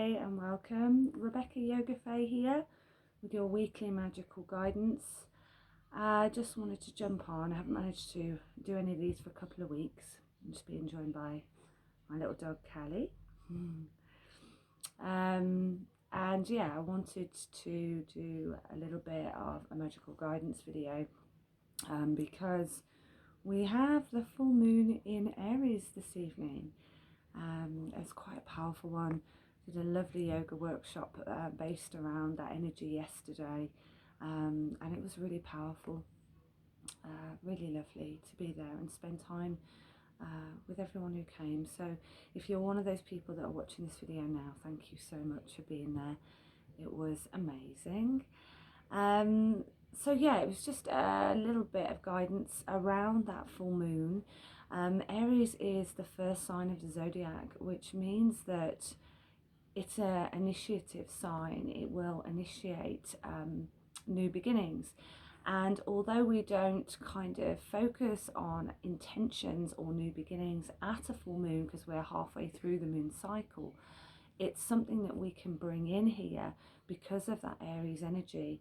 Namaste and welcome. Rebecca Yoga Fae here with your weekly magical guidance. I just wanted to jump on. I haven't managed to do any of these for a couple of weeks. I'm just being joined by my little dog Callie. And yeah, I wanted to do a little bit of a magical guidance video because we have the full moon in Aries this evening. It's quite a powerful one. Did a lovely yoga workshop based around that energy yesterday, and it was really powerful, really lovely to be there and spend time with everyone who came. So if you're one of those people that are watching this video now, thank you so much for being there. It was amazing. So yeah, it was just a little bit of guidance around that full moon. Aries is the first sign of the zodiac, which means that it's an initiative sign. It will initiate new beginnings. And although we don't kind of focus on intentions or new beginnings at a full moon because we're halfway through the moon cycle, it's something that we can bring in here because of that Aries energy.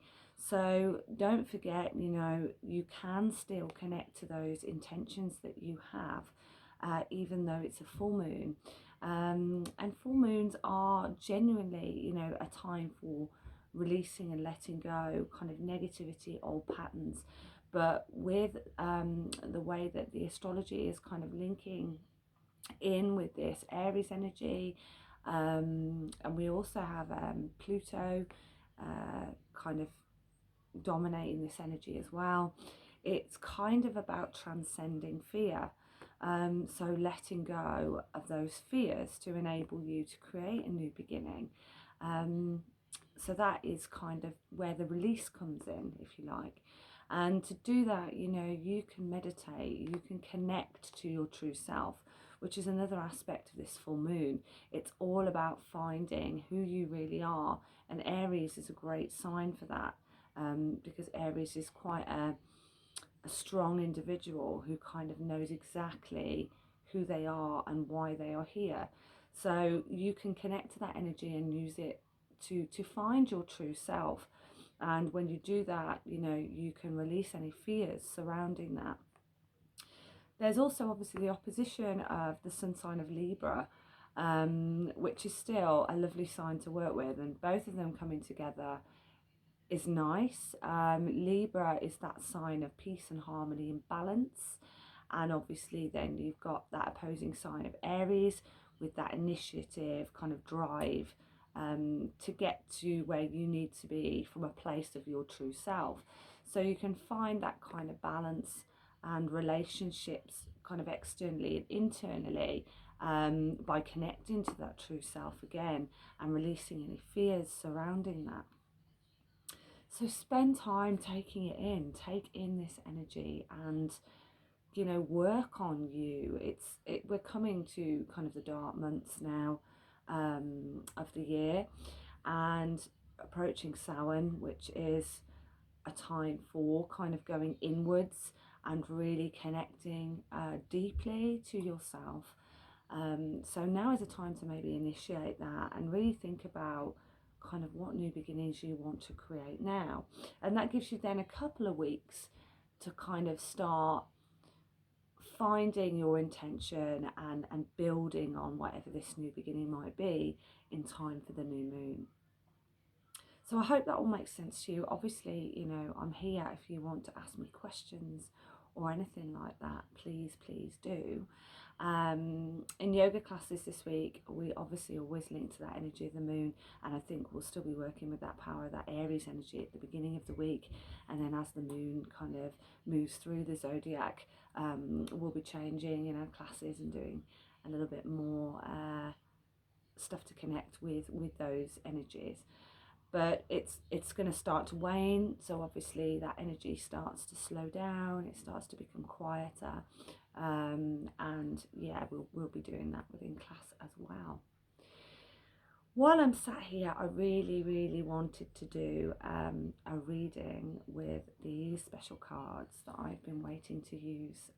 So don't forget, you can still connect to those intentions that you have, even though it's a full moon. And full moons are genuinely, a time for releasing and letting go kind of negativity, old patterns. But with the way that the astrology is kind of linking in with this Aries energy, and we also have Pluto kind of dominating this energy as well. It's kind of about transcending fear. So letting go of those fears to enable you to create a new beginning. So that is kind of where the release comes in, if you like. And to do that, you can meditate, you can connect to your true self, which is another aspect of this full moon. It's all about finding who you really are. And Aries is a great sign for that, because Aries is quite a strong individual who kind of knows exactly who they are and why they are here. So you can connect to that energy and use it to find your true self. And when you do that, you can release any fears surrounding that. There's also obviously the opposition of the sun sign of Libra, which is still a lovely sign to work with, and both of them coming together is nice. Libra is that sign of peace and harmony and balance, and obviously then you've got that opposing sign of Aries with that initiative kind of drive to get to where you need to be from a place of your true self. So you can find that kind of balance and relationships kind of externally and internally, by connecting to that true self again and releasing any fears surrounding that. So spend time taking it in, take in this energy, and work on you. We're coming to kind of the dark months now of the year, and approaching Samhain, which is a time for kind of going inwards and really connecting deeply to yourself. So now is a time to maybe initiate that and really think about kind of what new beginnings you want to create now. And that gives you then a couple of weeks to kind of start finding your intention and building on whatever this new beginning might be in time for the new moon. So I hope that all makes sense to you. Obviously, I'm here if you want to ask me questions or anything like that, please do. In yoga classes this week, we obviously always link to that energy of the moon, and I think we'll still be working with that power of that Aries energy at the beginning of the week, and then as the moon kind of moves through the zodiac, we'll be changing classes and doing a little bit more stuff to connect with those energies. But it's going to start to wane, so obviously that energy starts to slow down, it starts to become quieter, and yeah, we'll be doing that within class as well. While I'm sat here, I really wanted to do a reading with these special cards that I've been waiting to use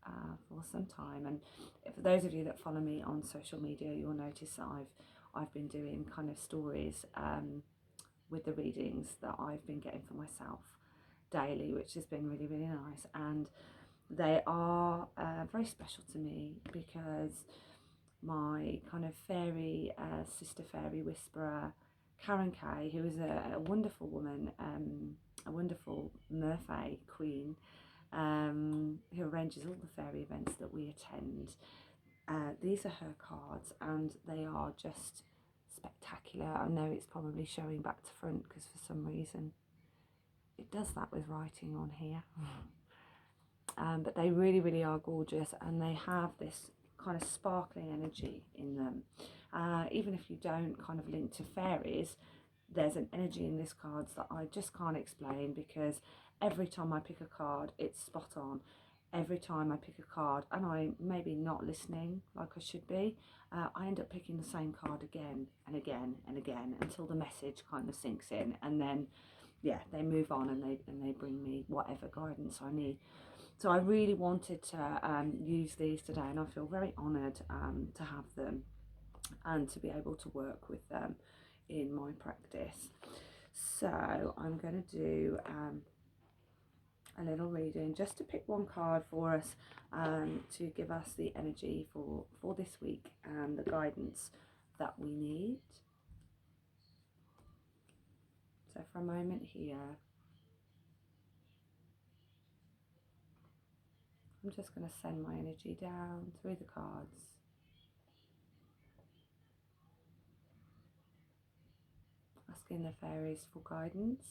for some time. And for those of you that follow me on social media, you'll notice that I've I've been doing kind of stories with the readings that I've been getting for myself daily, which has been really, really nice. And they are very special to me because my kind of fairy, sister fairy whisperer, Karen Kay, who is a wonderful woman, a wonderful mermaid queen, who arranges all the fairy events that we attend. These are her cards and they are just spectacular. I know it's probably showing back to front because for some reason it does that with writing on here. But they really, really are gorgeous, and they have this kind of sparkling energy in them. Even if you don't kind of link to fairies, there's an energy in these cards that I just can't explain, because every time I pick a card, it's spot on. Every time I pick a card, and I'm maybe not listening like I should be, I end up picking the same card again and again and again until the message kind of sinks in, and then yeah, they move on and they bring me whatever guidance I need. So I really wanted to use these today, and I feel very honoured to have them and to be able to work with them in my practice. So I'm going to do a little reading just to pick one card for us to give us the energy for this week and the guidance that we need. So for a moment here, I'm just going to send my energy down through the cards. Asking the fairies for guidance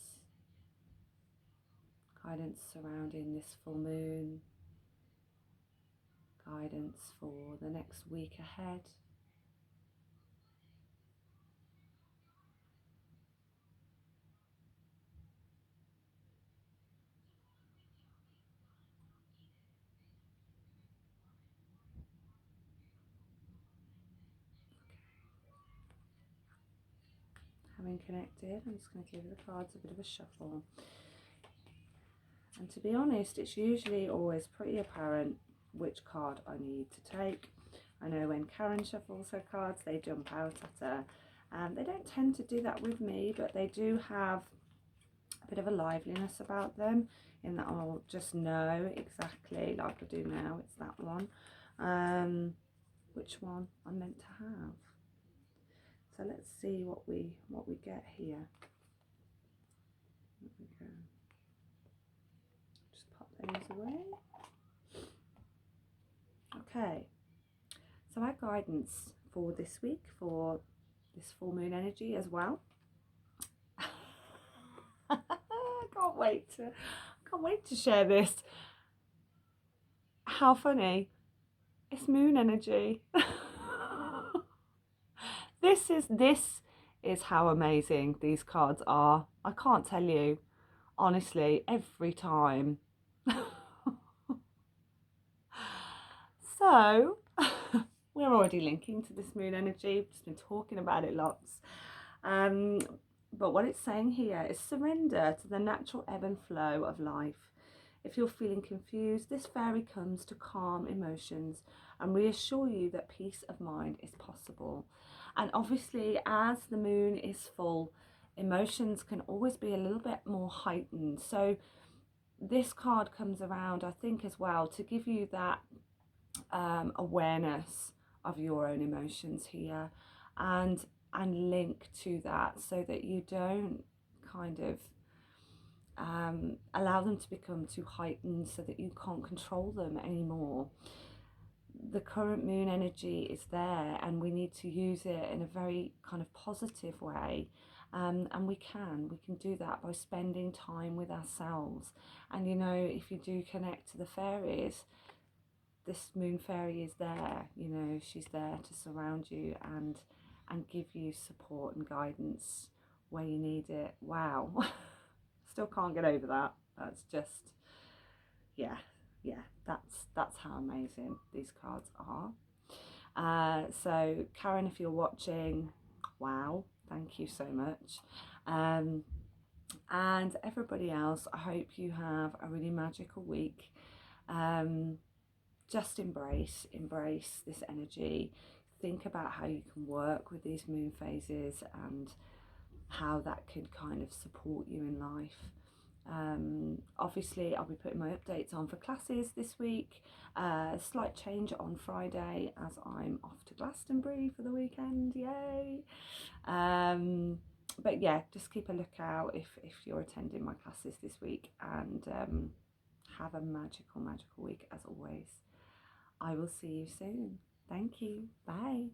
surrounding this full moon, guidance for the next week ahead. Having connected, I'm just going to give the cards a bit of a shuffle. And to be honest, it's usually always pretty apparent which card I need to take. I know when Karen shuffles her cards, they jump out at her. They don't tend to do that with me, but they do have a bit of a liveliness about them, in that I'll just know exactly, like I do now, it's that one, which one I'm meant to have. So let's see what we get here. There we go. Just pop those away. Okay, so our guidance for this week, for this full moon energy as well. I can't wait to share this. How funny. It's moon energy. This is how amazing these cards are. I can't tell you, honestly, every time. So we're already linking to this moon energy. We've just been talking about it lots. But what it's saying here is surrender to the natural ebb and flow of life. If you're feeling confused, this fairy comes to calm emotions and reassure you that peace of mind is possible. And obviously, as the moon is full, emotions can always be a little bit more heightened. So this card comes around, I think, as well, to give you that awareness of your own emotions here, and link to that, so that you don't kind of allow them to become too heightened, so that you can't control them anymore. The current moon energy is there, and we need to use it in a very kind of positive way. And we can do that by spending time with ourselves. And you know, if you do connect to the fairies, this moon fairy is there. You know, she's there to surround you and give you support and guidance where you need it. Wow. Still can't get over that. That's just, yeah, that's how amazing these cards are. So Karen, if you're watching, wow, thank you so much. And everybody else, I hope you have a really magical week. Just embrace this energy. think about how you can work with these moon phases and how that can kind of support you in life. Obviously I'll be putting my updates on for classes this week. Slight change on Friday as I'm off to Glastonbury for the weekend, yay. But yeah, just keep a lookout if you're attending my classes this week, and have a magical week as always. I will see you soon. Thank you. Bye.